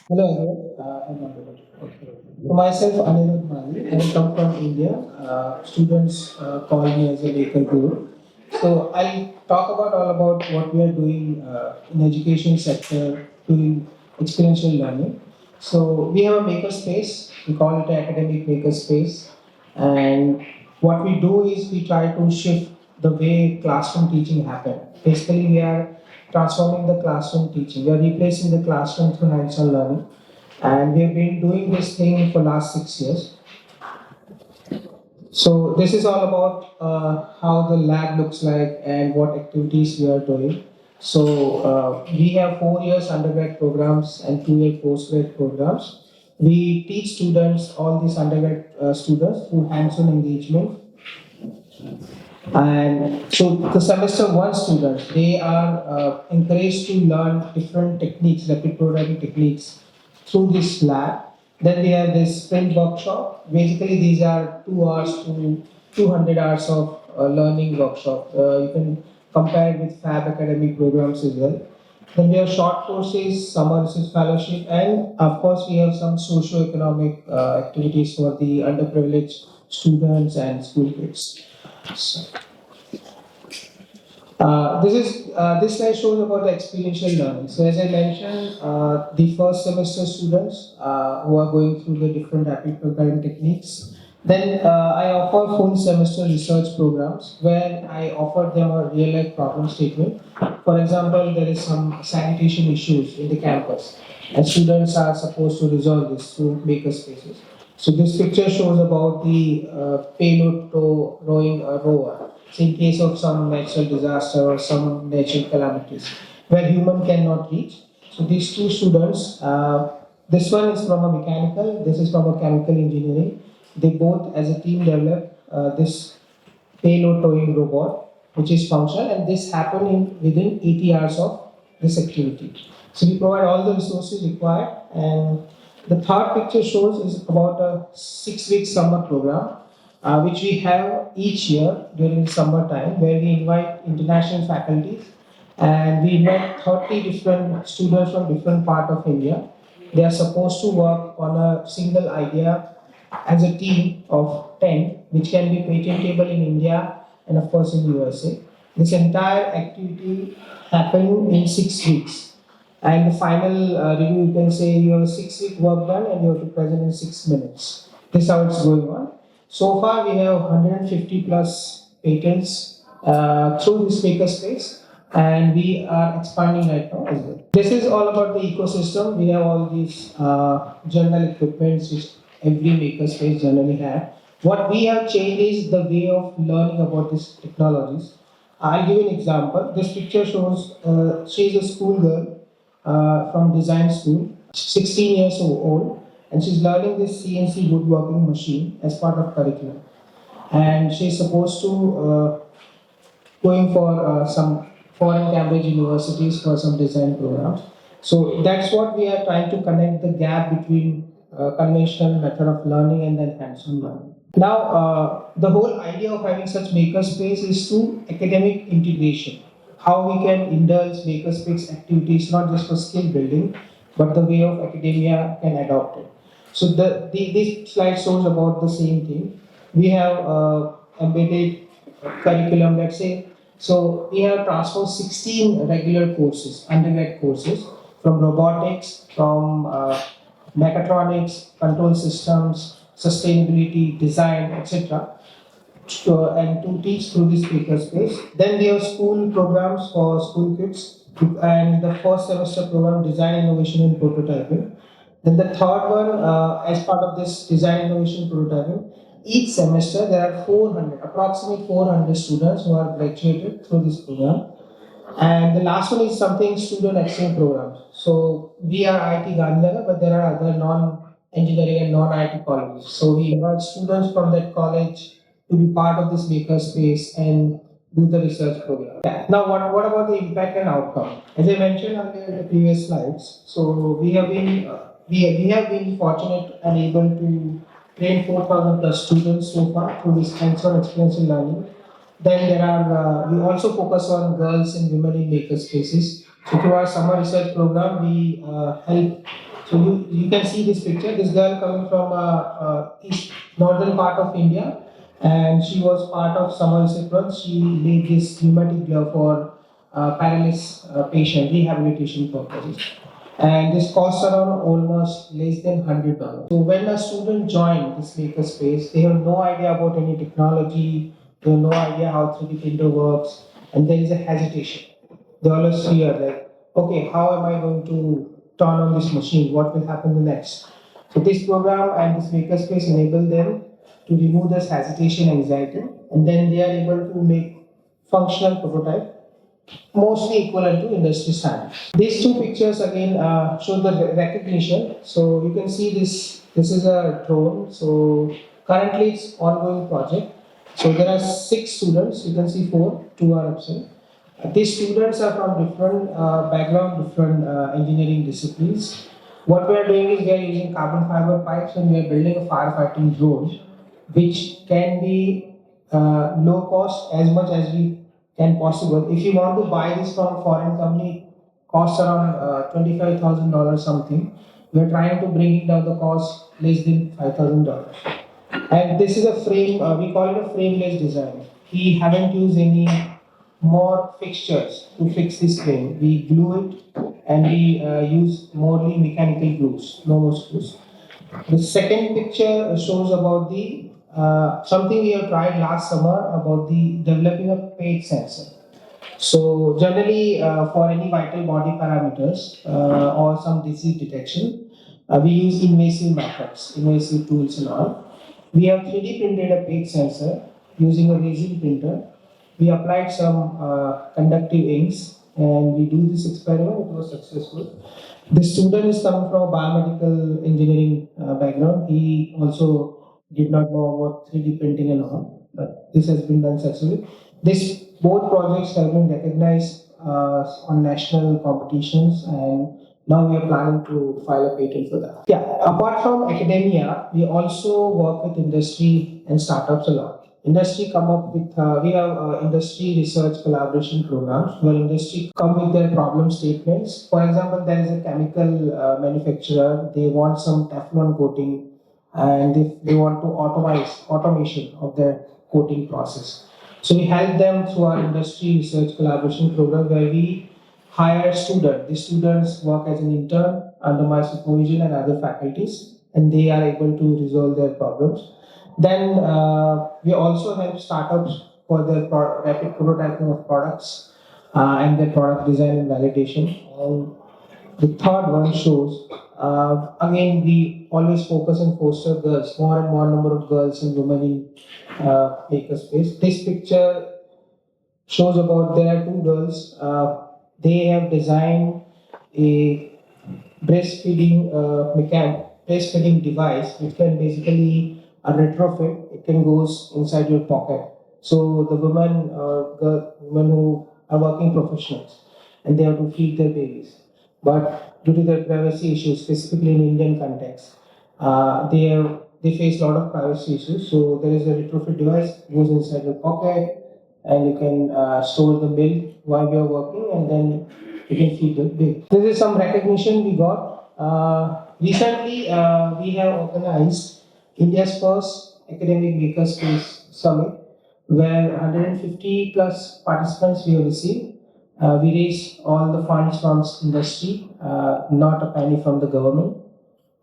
Hello everyone. I'm Aniruddh. Okay. So myself, Aniruddh Mali, and I come from India. Students call me as a Maker Guru. So I'll talk about all about what we are doing in education sector, doing experiential learning. So we have a maker space. We call it an academic maker space, and what we do is we try to shift the way classroom teaching happen. Basically, we are transforming the classroom teaching. We are replacing the classroom through hands-on learning, and we have been doing this thing for last 6 years. So this is all about how the lab looks like and what activities we are doing. So we have 4 years undergrad programs and 2 year postgrad programs. We teach students, all these undergrad students, through hands-on engagement. And so the semester one students, they are encouraged to learn different techniques, rapid prototyping techniques through this lab. Then we have this sprint workshop. Basically, these are 2 hours to 200 hours of learning workshop. You can compare it with FAB academic programs as well. Then we have short courses, summer research fellowship, and of course we have some socio-economic activities for the underprivileged students and school kids. This slide shows about the experiential learning. So as I mentioned, the first semester students who are going through the different rapid prototyping techniques. Then I offer full semester research programs where I offer them a real life problem statement. For example, there is some sanitation issues in the campus, and students are supposed to resolve this through maker spaces. So this picture shows about the payload to rowing a rower. So in case of some natural disaster or some natural calamities where human cannot reach. So these two students, this one is from a mechanical, this is from a chemical engineering. They both as a team developed this payload towing robot, which is functional, and this happened in within 80 hours of this activity. So we provide all the resources required, and the third picture shows is about a 6 week summer program, which we have each year during the summer time, where we invite international faculties and we invite 30 different students from different part of India. They are supposed to work on a single idea as a team of 10, which can be patentable in India and of course in USA. This entire activity happened in 6 weeks. And the final review, you can say you have a 6 week work done and you have to present in 6 minutes. This is how it's going on. So far, we have 150 plus patents through this makerspace, and we are expanding right now as well. This is all about the ecosystem. We have all these general equipments which every makerspace generally have. What we have changed is the way of learning about these technologies. I'll give you an example. This picture shows she's a schoolgirl from design school, 16 years old, and she's learning this CNC woodworking machine as part of curriculum. And she's supposed to going for some foreign Cambridge universities for some design programs. So that's what we are trying to connect the gap between conventional method of learning and then hands-on learning. Now, the whole idea of having such makerspace is through academic integration. How we can indulge makerspace activities not just for skill building, but the way of academia can adopt it. So this slide shows about the same thing. We have embedded curriculum, let's say. So we have transformed 16 regular courses, undergrad courses, from robotics, from mechatronics, control systems, sustainability, design, etc. And to teach through this makerspace. Then we have school programs for school kids, and the first semester program, design, innovation, and prototyping. Then the third one, as part of this design, innovation, prototyping, each semester there are 400, approximately 400 students who are graduated through this program. And the last one is something student exchange programs. So we are IIT Gandhinagar, but there are other non-engineering and non-IIT colleges. So we invite students from that college to be part of this makerspace and do the research program. Yeah. Now, what about the impact and outcome? As I mentioned earlier in the previous slides, so we have been fortunate and able to train 4,000 plus students so far through this hands-on experiential learning. Then there are, we also focus on girls and women in maker spaces. So through our summer research program, we help So you can see this picture. This girl coming from east northern part of India, and she was part of summer research. She made this pneumatic glove for paralysis patient rehabilitation purposes. And this costs around almost less than $100. So when a student joins this makerspace, they have no idea about any technology, they have no idea how 3D printer works, and there is a hesitation. They always fear like, okay, how am I going to turn on this machine? What will happen next? So this program and this makerspace enable them to remove this hesitation, anxiety, and then they are able to make functional prototype mostly equivalent to industry standard. These two pictures again show the recognition. So you can see this. This is a drone. So currently it's ongoing project. So there are 6 students. You can see 4. 2 are absent. These students are from different background, different engineering disciplines. What we are doing is we are using carbon fiber pipes and we are building a firefighting drone, which can be low cost as much as we can possible. If you want to buy this from a foreign company, costs around $25,000 something. We are trying to bring it down the cost less than $5,000. And this is a frame. We call it a frameless design. We haven't used any more fixtures to fix this frame. We glue it and we use morely mechanical glues, no more screws. The second picture shows about the something we have tried last summer about the developing a page sensor. So generally, for any vital body parameters or some disease detection, we use invasive methods, invasive tools and all. We have 3D printed a page sensor using a resin printer. We applied some conductive inks and we do this experiment. It was successful. The student is coming from a biomedical engineering background. He also did not know about 3D printing and all, but this has been done successfully. This both projects have been recognized on national competitions, and now we are planning to file a patent for that. Yeah, apart from academia, we also work with industry and startups a lot. Industry come up with we have industry research collaboration programs where industry come with their problem statements. For example, there is a chemical manufacturer. They want some Teflon coating, and they want to automation of their coating process. So we help them through our industry research collaboration program where we hire students. The students work as an intern under my supervision and other faculties, and they are able to resolve their problems. Then we also help startups for their rapid prototyping of products and their product design and validation. And the third one shows, again, we always focus and foster girls, more and more number of girls and women in makerspace. This picture shows about there are 2 girls. They have designed a breastfeeding device which can basically a retrofit. It can goes inside your pocket. So the women who are working professionals and they have to feed their babies. But due to their privacy issues, specifically in Indian context, they face a lot of privacy issues. So there is a retrofit device goes inside your pocket, and you can store the milk while you are working, and then you can feed the baby. This is some recognition we got. Recently, we have organized India's first academic makerspace summit, where 150 plus participants we have received. We raised all the funds from industry, not a penny from the government.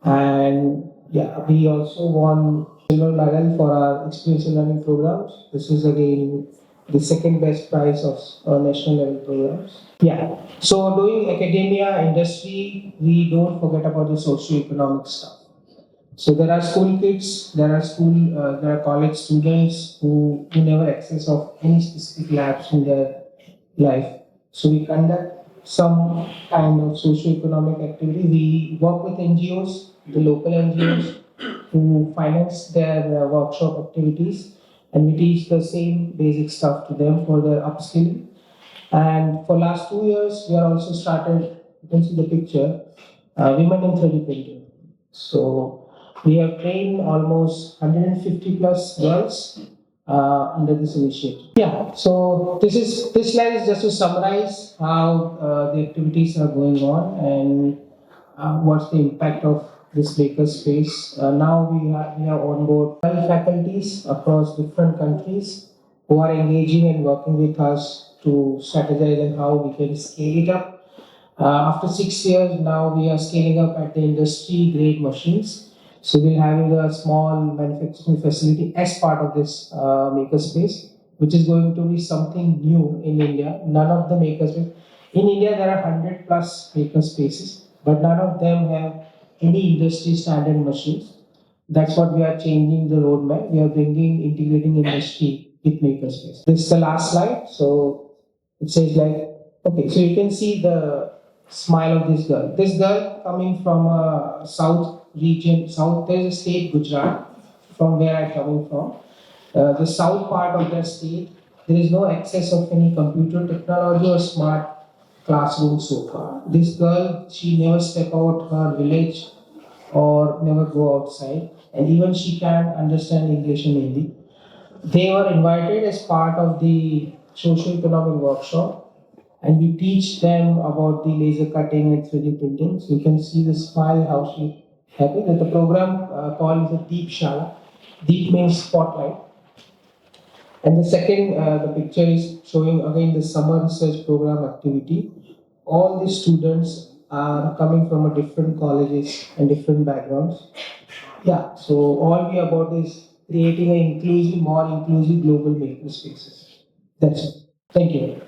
And yeah, we also won silver medal for our experiential learning programs. This is again the second best prize of our national level programs. Yeah. So doing academia, industry, we don't forget about the socio-economic stuff. So there are school kids, there are college students who never access of any specific labs in their life. So we conduct some kind of socio-economic activity. We work with NGOs, the local NGOs, who finance their workshop activities, and we teach the same basic stuff to them for their upskilling. And for last 2 years, we are also started. You can see the picture, women in 3D printing. So we have trained almost 150 plus girls under this initiative. Yeah, so this slide is just to summarize how the activities are going on, and what's the impact of this makerspace. Now we have on board 12 faculties across different countries who are engaging and working with us to strategize on how we can scale it up. After 6 years, now we are scaling up at the industry grade machines. So we're having a small manufacturing facility as part of this makerspace, which is going to be something new in India. None of the makerspace in India there are 100 plus makerspaces, but none of them have any industry standard machines. That's what we are changing the roadmap. We are bringing integrating industry with makerspace. This is the last slide. So it says like, okay, so you can see the smile of this girl. This girl coming from a south region, south, there's a state, Gujarat, from where I'm coming from. The south part of the state, there is no access of any computer technology or smart classroom so far. This girl, she never step out her village or never go outside, and even she can't understand English and Hindi. They were invited as part of the social economic workshop, and we teach them about the laser cutting and 3D printing. So you can see the smile, how she happy. That the program called the Deep Shala. Deep means spotlight. And the second, the picture is showing again the summer research program activity. All the students are coming from a different colleges and different backgrounds. Yeah, so all we about is creating an inclusive, more inclusive global maker spaces. That's it. Thank you.